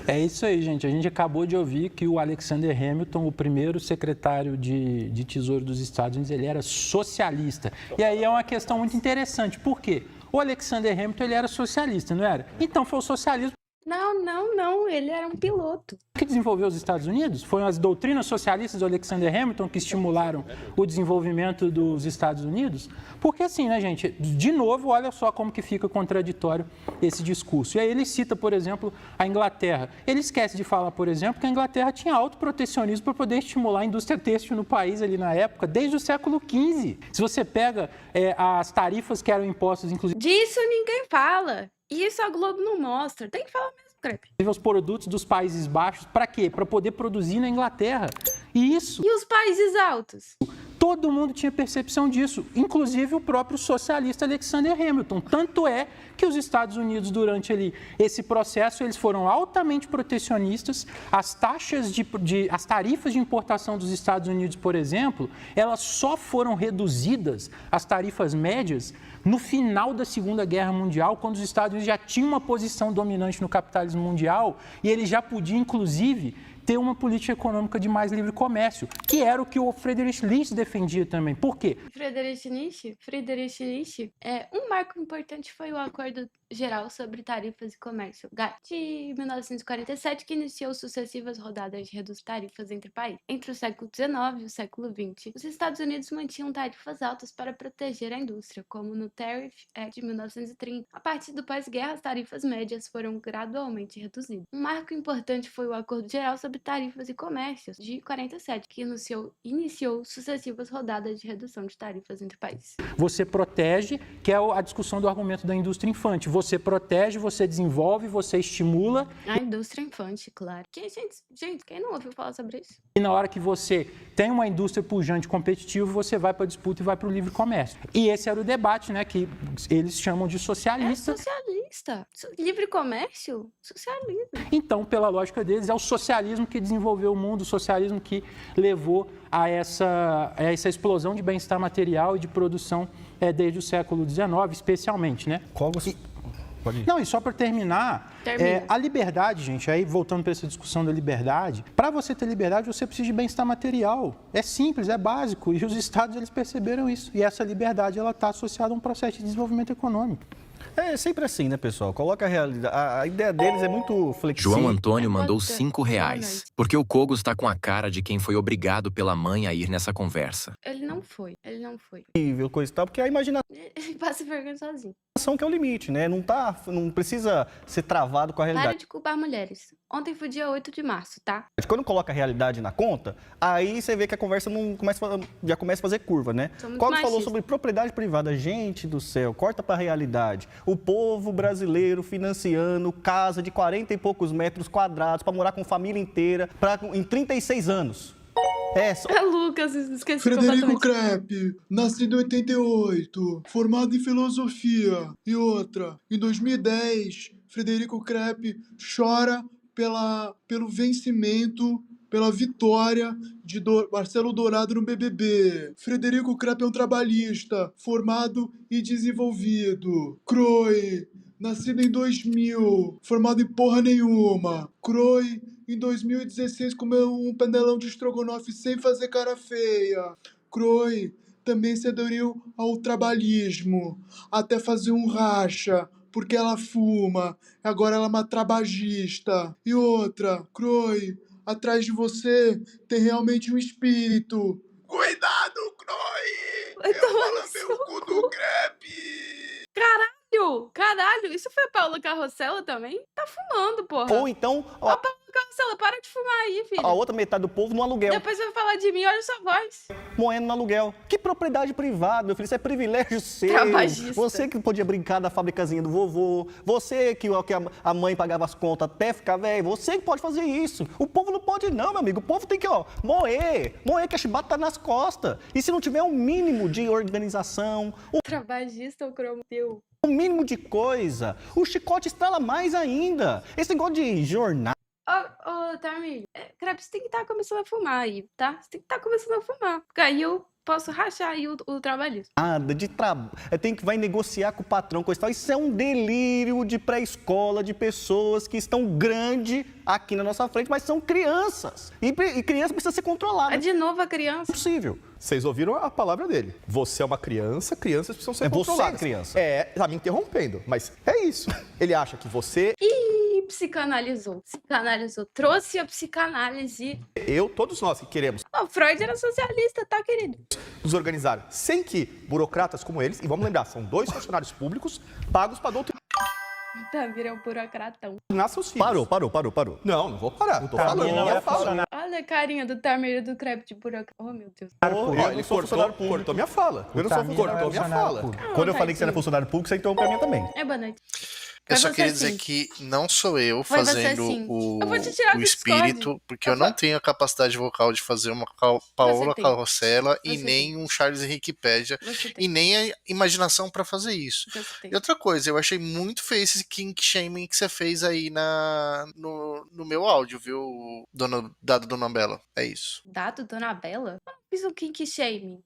É isso aí, gente. A gente acabou de ouvir que o Alexander Hamilton, o primeiro secretário de Tesouro dos Estados Unidos, ele era socialista. E aí é uma questão muito interessante. Por quê? O Alexander Hamilton, ele era socialista, não era? Então foi o socialismo... Não, ele era um piloto. O que desenvolveu os Estados Unidos? Foram as doutrinas socialistas do Alexander Hamilton que estimularam o desenvolvimento dos Estados Unidos? Porque assim, né, gente, de novo, olha só como que fica contraditório esse discurso. E aí ele cita, por exemplo, a Inglaterra. Ele esquece de falar, por exemplo, que a Inglaterra tinha autoprotecionismo para poder estimular a indústria têxtil no país ali na época, desde o século XV. Se você pega as tarifas que eram impostas, inclusive... Disso ninguém fala. Isso a Globo não mostra. Tem que falar mesmo, Crepe. Os produtos dos Países Baixos, para quê? Para poder produzir na Inglaterra. E isso... E os países altos? Todo mundo tinha percepção disso, inclusive o próprio socialista Alexander Hamilton. Tanto é que os Estados Unidos, durante esse processo, eles foram altamente protecionistas. As tarifas de importação dos Estados Unidos, por exemplo, elas só foram reduzidas, as tarifas médias, no final da Segunda Guerra Mundial, quando os Estados Unidos já tinham uma posição dominante no capitalismo mundial e ele já podia, inclusive, ter uma política econômica de mais livre comércio, que era o que o Friedrich Nietzsche defendia também. Por quê? Friedrich Nietzsche, um marco importante foi o Acordo Geral sobre Tarifas e Comércio, GATT, de 1947, que iniciou sucessivas rodadas de redução de tarifas entre países. Entre o século XIX e o século XX, os Estados Unidos mantinham tarifas altas para proteger a indústria, como no Tariff Act de 1930. A partir do pós-guerra, as tarifas médias foram gradualmente reduzidas. Um marco importante foi o Acordo Geral sobre Tarifas e Comércios, de 47, que iniciou sucessivas rodadas de redução de tarifas entre países. Você protege, que é a discussão do argumento da indústria infante. Você protege, você desenvolve, você estimula. A indústria infante, claro. Gente, quem não ouviu falar sobre isso? E na hora que você tem uma indústria pujante competitiva, você vai para a disputa e vai para o livre comércio. E esse era o debate, né, que eles chamam de socialista. É socialista. Livre comércio? Socialismo. Então, pela lógica deles, é o socialismo que desenvolveu o mundo, o socialismo que levou a essa explosão de bem-estar material e de produção desde o século XIX, especialmente, né? Pode ir. Não, e só para terminar, Termina. a liberdade, gente, aí voltando para essa discussão da liberdade, para você ter liberdade, você precisa de bem-estar material. É simples, é básico, e os estados, eles perceberam isso. E essa liberdade, ela está associada a um processo de desenvolvimento econômico. É sempre assim, né, pessoal? Coloca a realidade. A ideia deles é muito flexível. João Antônio mandou R$5, porque o Cogos tá com a cara de quem foi obrigado pela mãe a ir nessa conversa. Ele não foi. Coisa e tal, porque a imaginação Ele passa vergonha sozinho. que é o limite, né? Não precisa ser travado com a Para realidade. de culpar mulheres. Ontem foi dia 8 de março, tá? Quando coloca a realidade na conta, aí você vê que a conversa já começa a fazer curva, né? Sou muito Cogos falou machista. sobre propriedade privada. Gente do céu, corta pra realidade. O povo brasileiro financiando casa de 40 e poucos metros quadrados para morar com família inteira em 36 anos. É Lucas, esqueci Frederico completamente. Krepp, nascido em 88, formado em filosofia. E outra, em 2010, Frederico Krepp chora pelo vencimento, pela vitória de Marcelo Dourado no BBB. Frederico Krepp é um trabalhista, formado e desenvolvido. Croy, nascido em 2000, formado em porra nenhuma. Croy, em 2016, comeu um panelão de estrogonofe sem fazer cara feia. Croy também se aderiu ao trabalhismo, até fazer um racha, porque ela fuma. Agora ela é uma trabagista. E outra, Croy, atrás de você tem realmente um espírito. Cuidado, Croy! Vai tomar no seu cu do Krepp! Caralho, isso foi a Paula Carrossela também? Tá fumando, porra. Ou então, Ó, Paula Carrossela, para de fumar aí, filho. a outra metade do povo no aluguel. Depois vai falar de mim, olha sua voz. Moendo no aluguel. Que propriedade privada, meu filho? Isso é privilégio seu. Trabagista. Você que podia brincar da fabricazinha do vovô. Você que a mãe pagava as contas até ficar velho. Você que pode fazer isso. O povo não pode não, meu amigo. O povo tem que, moer que a chibata tá nas costas. E se não tiver um mínimo de organização, Trabagista, o cromo teu. um mínimo de coisa, o chicote estrala mais ainda. Esse negócio de jornal. Ô, Tamir, Krepp, você tem que estar começando a fumar aí, tá? Você tem que estar começando a fumar. Porque aí eu posso rachar aí o trabalhista. Nada de trabalho. Vai negociar com o patrão, coisa e tal. Isso é um delírio de pré-escola, de pessoas que estão grandes aqui na nossa frente, mas são crianças. E criança precisa ser controlada. É de novo a criança. Impossível. Vocês ouviram a palavra dele. Você é uma criança, crianças precisam ser É você, controladas. criança. Tá me interrompendo, mas é isso. Ele acha que você, Ih, psicanalizou. Trouxe a psicanálise. todos nós que queremos Ó, Freud era socialista, tá, querido? nos organizar sem que burocratas como eles, e vamos lembrar, são 2 funcionários públicos pagos para doutrinar Tamir é um burocratão. seus filhos. Parou. Não vou parar. Não tô Tamir falando. não Eu é falo. funcionário. Olha a carinha do Tamir e do Krepp de burocrata. Oh, meu Deus. Ele cortou minha fala. Eu não sou Tamir não é cortou minha funcionário fala. público. Quando eu falei que você era funcionário público, você interrompeu a minha também. É boa noite. Eu Foi só você queria dizer sim. que não sou eu Foi você fazendo sim. o, Eu vou te tirar o do espírito, Discord. porque eu não tenho a capacidade vocal de fazer uma Paola tem. Carrossela e Você nem um Charles Henrique Pédia Você tem. e nem a imaginação pra fazer isso. Você tem. E outra coisa, eu achei muito feio esse kink shaming que você fez aí no meu áudio, viu, dado Dona Bela? É isso. Dado, Dona Bela? Eu não fiz um kink shaming.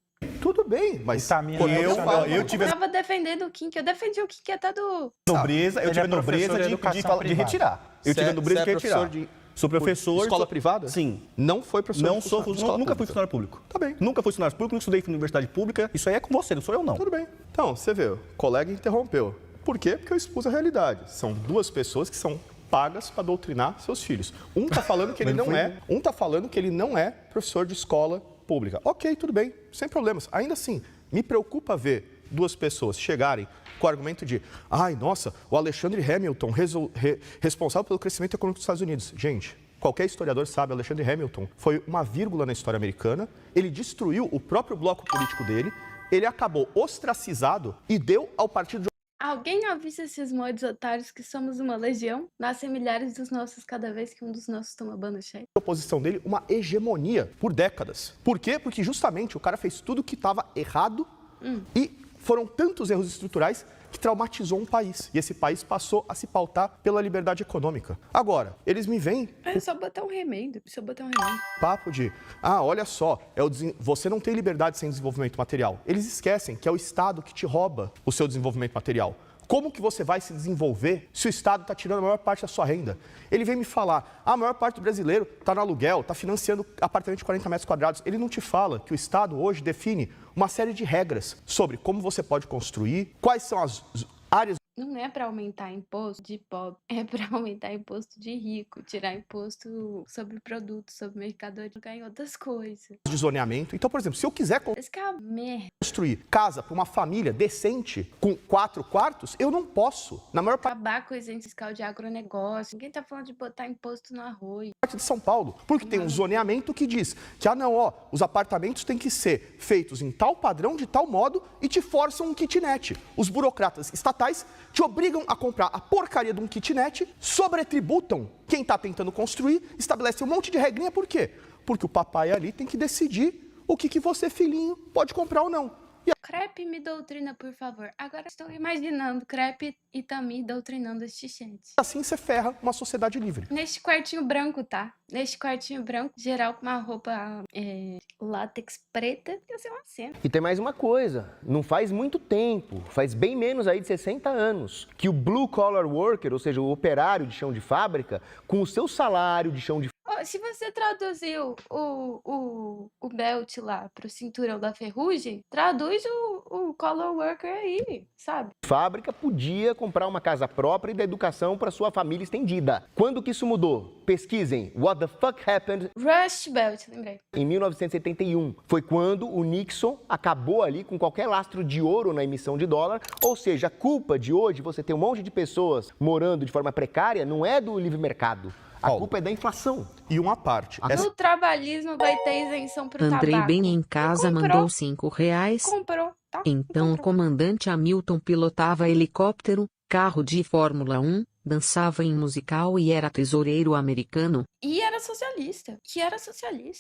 Tudo bem, mas O Tamir quando não é eu funcionário falo, eu tive Eu tava defendendo o kink. Eu defendi o kink até do... Nobreza, eu Ele tive é a nobreza professor de de educação privada. retirar. Eu tive a nobreza de retirar. Sou professor. Escola privada? Sim. Não foi professor Não de sou, escola nunca fui pública. funcionário público. Tá bem. Nunca fui funcionário público, nunca estudei em universidade pública. Isso aí é com você, não sou eu não. Tudo bem. Então, você vê, o colega interrompeu. Por quê? Porque eu expus a realidade. São 2 pessoas que são pagas para doutrinar seus filhos. Um tá falando que ele não é professor de escola pública. Ok, tudo bem, sem problemas. Ainda assim, me preocupa ver 2 pessoas chegarem com o argumento de nossa, o Alexander Hamilton responsável pelo crescimento econômico dos Estados Unidos. Gente, qualquer historiador sabe, Alexander Hamilton foi uma vírgula na história americana, ele destruiu o próprio bloco político dele, ele acabou ostracizado e deu ao partido de Alguém avisa esses mods otários que somos uma legião? Nascem milhares dos nossos cada vez que um dos nossos toma banho cheio. oposição dele uma hegemonia por décadas. Por quê? Porque justamente o cara fez tudo que estava errado e foram tantos erros estruturais que traumatizou um país. E esse país passou a se pautar pela liberdade econômica. Agora, eles me veem É só botar um remendo. papo de, olha só, você não tem liberdade sem desenvolvimento material. Eles esquecem que é o Estado que te rouba o seu desenvolvimento material. Como que você vai se desenvolver se o Estado está tirando a maior parte da sua renda? Ele vem me falar, a maior parte do brasileiro está no aluguel, está financiando apartamento de 40 metros quadrados. Ele não te fala que o Estado hoje define uma série de regras sobre como você pode construir, quais são as áreas. Não é para aumentar imposto de pobre, é para aumentar imposto de rico, tirar imposto sobre produtos, sobre mercadoria, em outras coisas. De zoneamento. Então, por exemplo, se eu quiser Esse que é a merda. construir casa para uma família decente com 4 quartos, eu não posso. Na maior Acabar com a isenção fiscal de agronegócio. Ninguém tá falando de botar imposto no arroz. parte de São Paulo, porque tem um zoneamento que diz que, os apartamentos têm que ser feitos em tal padrão, de tal modo, e te forçam um kitnet. Os burocratas estatais te obrigam a comprar a porcaria de um kitnet, sobretributam quem está tentando construir, estabelecem um monte de regrinha, por quê? Porque o papai ali tem que decidir o que você, filhinho, pode comprar ou não. Crepe me doutrina, por favor. Agora estou imaginando Crepe e Tamir doutrinando este gente. Assim você ferra uma sociedade livre. Neste quartinho branco, tá? Neste quartinho branco, geral com uma roupa látex preta, ia ser uma cena. E tem mais uma coisa, não faz muito tempo, faz bem menos aí de 60 anos, que o blue collar worker, ou seja, o operário de chão de fábrica, com o seu salário de chão de Se você traduziu o belt lá pro cinturão da ferrugem, traduz o collar worker aí, sabe? fábrica, podia comprar uma casa própria e da educação para sua família estendida. Quando que isso mudou? Pesquisem. What the fuck happened? Rust Belt, lembrei. Em 1971. Foi quando o Nixon acabou ali com qualquer lastro de ouro na emissão de dólar. Ou seja, a culpa de hoje, você ter um monte de pessoas morando de forma precária, não é do livre mercado. A culpa é da inflação. E uma parte. No trabalhismo vai ter isenção pro Andrei tabaco. bem em casa mandou R$5. Comprou, tá? Então o comandante Hamilton pilotava helicóptero, carro de Fórmula 1, dançava em musical e era tesoureiro americano. E era socialista,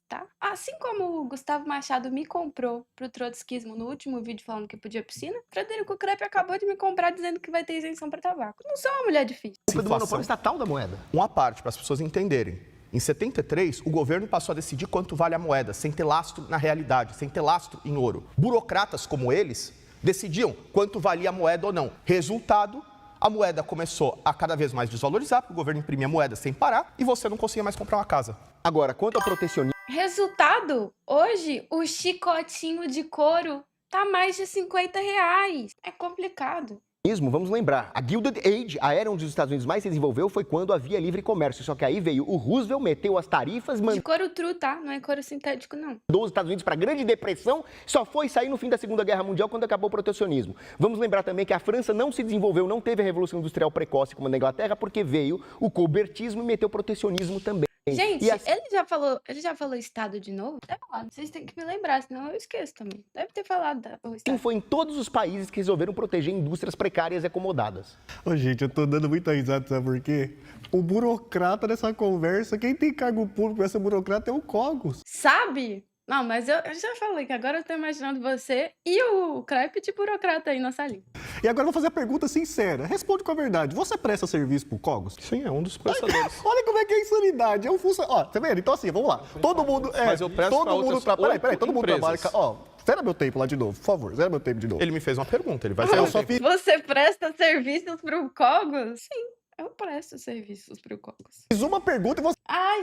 tá? Assim como o Gustavo Machado me comprou pro trotskismo no último vídeo falando que podia piscina, Frederico Crepe acabou de me comprar dizendo que vai ter isenção para tabaco. Não sou uma mulher difícil. Culpa do monopólio estatal da moeda. Uma parte, para as pessoas entenderem. Em 73, o governo passou a decidir quanto vale a moeda, sem ter lastro na realidade, sem ter lastro em ouro. Burocratas como eles decidiam quanto valia a moeda ou não. Resultado, a moeda começou a cada vez mais desvalorizar, porque o governo imprimia moeda sem parar e você não conseguia mais comprar uma casa. Agora, quanto ao protecionismo... Resultado, hoje o chicotinho de couro tá mais de R$50. É complicado. Vamos lembrar, a Gilded Age, a era onde os Estados Unidos mais se desenvolveu, foi quando havia livre comércio. Só que aí veio o Roosevelt, meteu as tarifas, De couro true, tá? Não é couro sintético, não. mandou os Estados Unidos para a Grande Depressão, só foi sair no fim da Segunda Guerra Mundial, quando acabou o protecionismo. Vamos lembrar também que a França não se desenvolveu, não teve a Revolução Industrial precoce como na Inglaterra, porque veio o colbertismo e meteu protecionismo também. Gente, E a... ele já falou estado de novo? Deve ter falado. Vocês têm que me lembrar, senão eu esqueço também. Deve ter falado o estado. Foi em todos os países que resolveram proteger indústrias precárias e acomodadas. Ô, gente, eu tô dando muita risada, sabe por quê? O burocrata dessa conversa, quem tem cargo público pra ser burocrata é o Cogos. Sabe? Não, mas eu já falei que agora eu tô imaginando você e o Crepe de burocrata aí na salinha. E agora eu vou fazer a pergunta sincera. Responde com a verdade. Você presta serviço pro Cogos? Sim, é um dos prestadores. Olha como é que é insanidade. É um funcionário. Ó, tá vendo? Então assim, vamos lá. Todo mundo... Mas eu presto pra outras Peraí, todo mundo trabalha... empresas. Ó, zera meu tempo lá de novo, por favor. Zera meu tempo de novo. Ele me fez uma pergunta, ele vai Eu fazer só fiz... Você presta serviços pro Cogos? Sim, eu presto serviços pro Cogos. Fiz uma pergunta e você... Ai.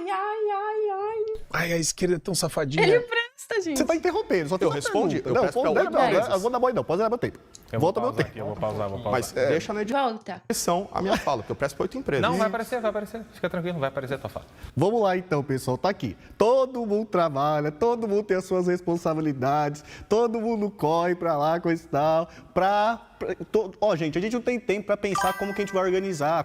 Ai, a esquerda é tão safadinha. Ele presta, gente. Você tá interrompendo. Só Eu respondi? Eu presto pra 8 empresas. Eu vou dar boa não. Pode zerar meu tempo. Volta meu tempo. Aqui, eu vou pausar. Mas deixa na Volta. edição a minha fala, porque eu presto pra 8 empresas. Não, vai aparecer. Fica tranquilo, vai aparecer a tua fala. Vamos lá então, pessoal, tá aqui. Todo mundo trabalha, todo mundo tem as suas responsabilidades, todo mundo corre pra lá, coisa e tal, gente, a gente não tem tempo pra pensar como que a gente vai organizar,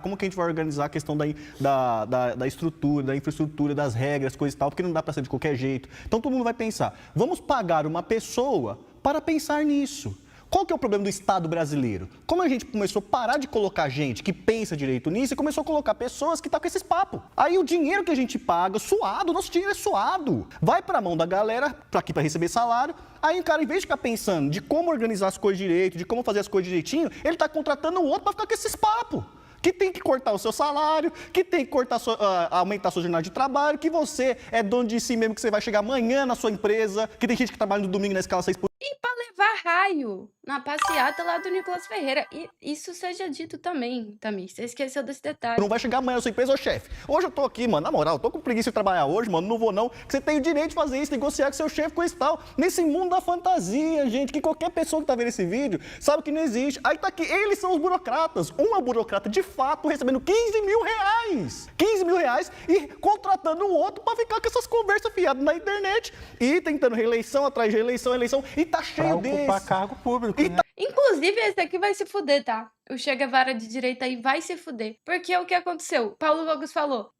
a questão da estrutura, da infraestrutura, das regras, coisa e tal, porque não dá pra ser de qualquer jeito. Então todo mundo vai pensar, vamos pagar uma pessoa para pensar nisso. Qual que é o problema do Estado brasileiro? Como a gente começou a parar de colocar gente que pensa direito nisso e começou a colocar pessoas que estão com esses papos. Aí o dinheiro que a gente paga, suado, nosso dinheiro é suado. Vai para a mão da galera, aqui para receber salário. Aí o cara, em vez de ficar pensando de como organizar as coisas direito, de como fazer as coisas direitinho, ele está contratando o outro para ficar com esses papos. Que tem que cortar o seu salário, que tem que cortar aumentar a sua jornada de trabalho, que você é dono de si mesmo, que você vai chegar amanhã na sua empresa, que tem gente que trabalha no domingo na escala 6 por... E para levar para-raio na passeata lá do Nicolas Ferreira. E isso seja dito também, Tamir. Você esqueceu desse detalhe. Não vai chegar amanhã na sua empresa, ô chefe. Hoje eu tô aqui, mano, na moral, tô com preguiça de trabalhar hoje, mano, não vou não. Que você tem o direito de fazer isso, negociar com seu chefe com esse tal. Nesse mundo da fantasia, gente, que qualquer pessoa que tá vendo esse vídeo sabe que não existe. Aí tá aqui, eles são os burocratas. Uma burocrata, de fato, recebendo 15 mil reais. 15 mil reais e contratando um outro pra ficar com essas conversas fiadas na internet e tentando reeleição atrás de reeleição, eleição. E tá cheio Pra ocupar desse. cargo público, E né? Inclusive, esse aqui vai se fuder, tá? O Che Guevara de direita aí vai se fuder. Porque o que aconteceu? Paulo Vogos falou.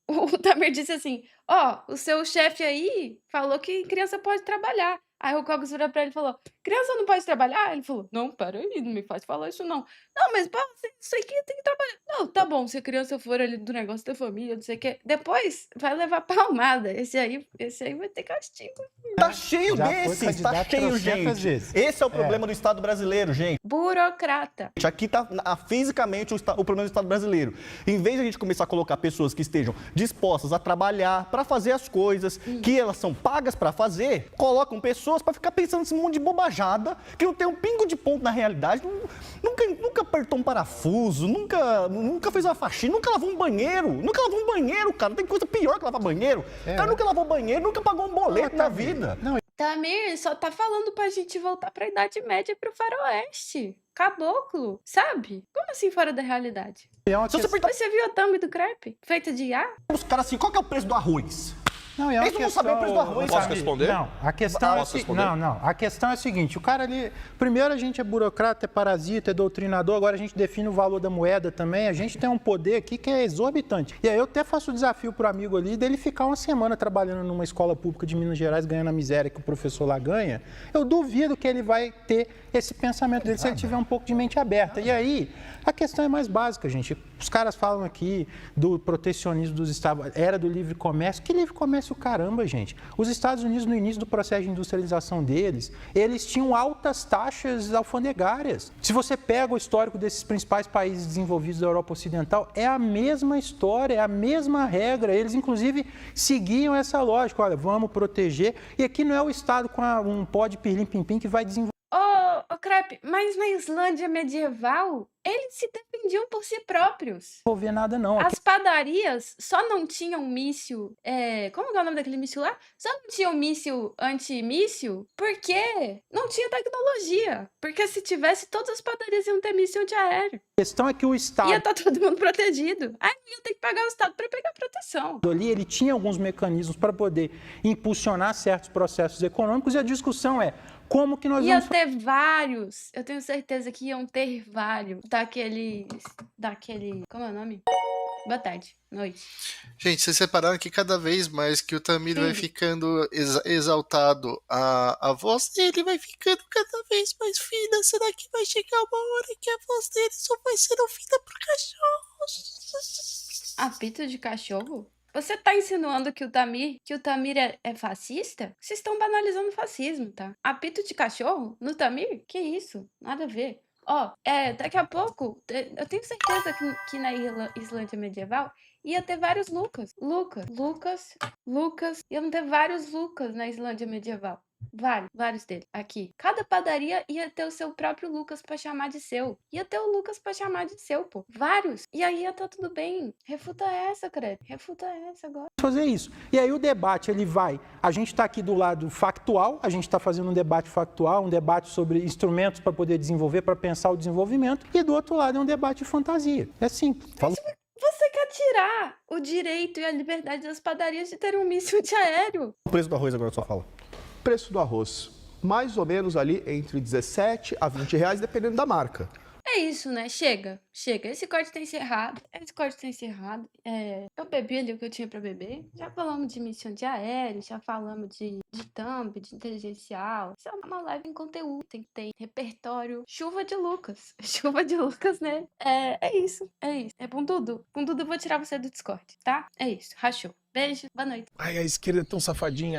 O Tamir disse assim: ó, o seu chefe aí falou que criança pode trabalhar. Aí o Cogos virou pra ele e falou: criança não pode trabalhar? Ele falou: não, peraí, não me faz falar isso não. Não, mas pô, isso aqui tem que trabalhar. Não, tá bom, se a criança for ali do negócio da família, não sei o quê. Depois vai levar palmada. Esse aí vai ter castigo. Tá cheio Já foi desses, tá candidato cheio, trocentas gente. vezes. Esse é o problema do Estado brasileiro, gente. Burocrata. Aqui está fisicamente o problema do Estado brasileiro. Em vez de a gente começar a colocar pessoas que estejam dispostas a trabalhar para fazer as coisas que elas são pagas para fazer, colocam pessoas para ficar pensando nesse monte de bobajada que não tem um pingo de ponto na realidade, nunca apertou um parafuso, nunca fez uma faxina, nunca lavou um banheiro, cara. Tem coisa pior que lavar banheiro. O cara nunca lavou banheiro, nunca pagou um boleto na vida. Tamir só tá falando pra gente voltar pra Idade Média e pro Faroeste. Caboclo, sabe? Como assim fora da realidade? Você viu a thumb do crepe? Feita de IA? Os caras assim, qual que é o preço do arroz? Não, é uma Eles não sabem o preço do arroz. Posso responder? Não, a questão a questão é a seguinte, o cara ali, primeiro a gente é burocrata, é parasita, é doutrinador, agora a gente define o valor da moeda também, a gente tem um poder aqui que é exorbitante. E aí eu até faço o desafio pro amigo ali dele ficar uma semana trabalhando numa escola pública de Minas Gerais, ganhando a miséria que o professor lá ganha, eu duvido que ele vai ter esse pensamento dele se ele tiver um pouco de mente aberta. E aí, a questão é mais básica, gente. Os caras falam aqui do protecionismo dos Estados, era do livre comércio. Que livre comércio, caramba, gente? Os Estados Unidos, no início do processo de industrialização deles, eles tinham altas taxas alfandegárias. Se você pega o histórico desses principais países desenvolvidos da Europa Ocidental, é a mesma história, é a mesma regra. Eles, inclusive, seguiam essa lógica. Olha, vamos proteger. E aqui não é o Estado com um pó de pirlim-pim-pim que vai desenvolver. Ô, Crepe, mas na Islândia medieval, eles se defendiam por si próprios. Não vou nada, não. As padarias só não tinham míssil. Como que é o nome daquele míssil lá? Só não tinham míssil antimíssil porque não tinha tecnologia. Porque se tivesse, todas as padarias iam ter míssil antiaéreo. A questão é que o Estado... Ia estar todo mundo protegido. Aí não ia ter que pagar o Estado para pegar proteção. Ali ele tinha alguns mecanismos para poder impulsionar certos processos econômicos e a discussão é como que nós Ia vamos... ter vários. Eu tenho certeza que iam ter vários daquele... Como é o nome? Boa tarde, noite. Gente, vocês separaram que cada vez mais que o Tamir vai ficando exaltado, a voz dele vai ficando cada vez mais fina. Será que vai chegar uma hora que a voz dele só vai ser ouvida por cachorros? Apito de cachorro? Você tá insinuando que o Tamir é fascista? Vocês estão banalizando o fascismo, tá? Apito de cachorro? No Tamir? Que isso? Nada a ver. Daqui a pouco, eu tenho certeza que na Islândia medieval ia ter vários Lucas. Iam ter vários Lucas na Islândia medieval. Vários deles. Aqui. Cada padaria ia ter o seu próprio Lucas pra chamar de seu. Ia ter o Lucas pra chamar de seu, pô. Vários. E aí ia tá tudo bem. Refuta essa, credo. Refuta essa agora. Fazer isso. E aí o debate, ele vai... A gente está aqui do lado factual, a gente está fazendo um debate factual, um debate sobre instrumentos para poder desenvolver, para pensar o desenvolvimento. E do outro lado é um debate de fantasia. É simples. Você quer tirar o direito e a liberdade das padarias de ter um míssil antiaéreo. O preço do arroz agora só fala. Preço do arroz, mais ou menos ali entre 17 a 20 reais, dependendo da marca. É isso, né? Chega. Esse corte tá encerrado. Eu bebi ali o que eu tinha pra beber. Já falamos de missão de aéreo, já falamos de thumb, de inteligencial. Isso é uma live em conteúdo. Tem que ter repertório. Chuva de Lucas. Chuva de Lucas, né? É isso. É com tudo. Com tudo eu vou tirar você do Discord, tá? É isso. Rachou. Beijo. Boa noite. Ai, a esquerda é tão safadinha.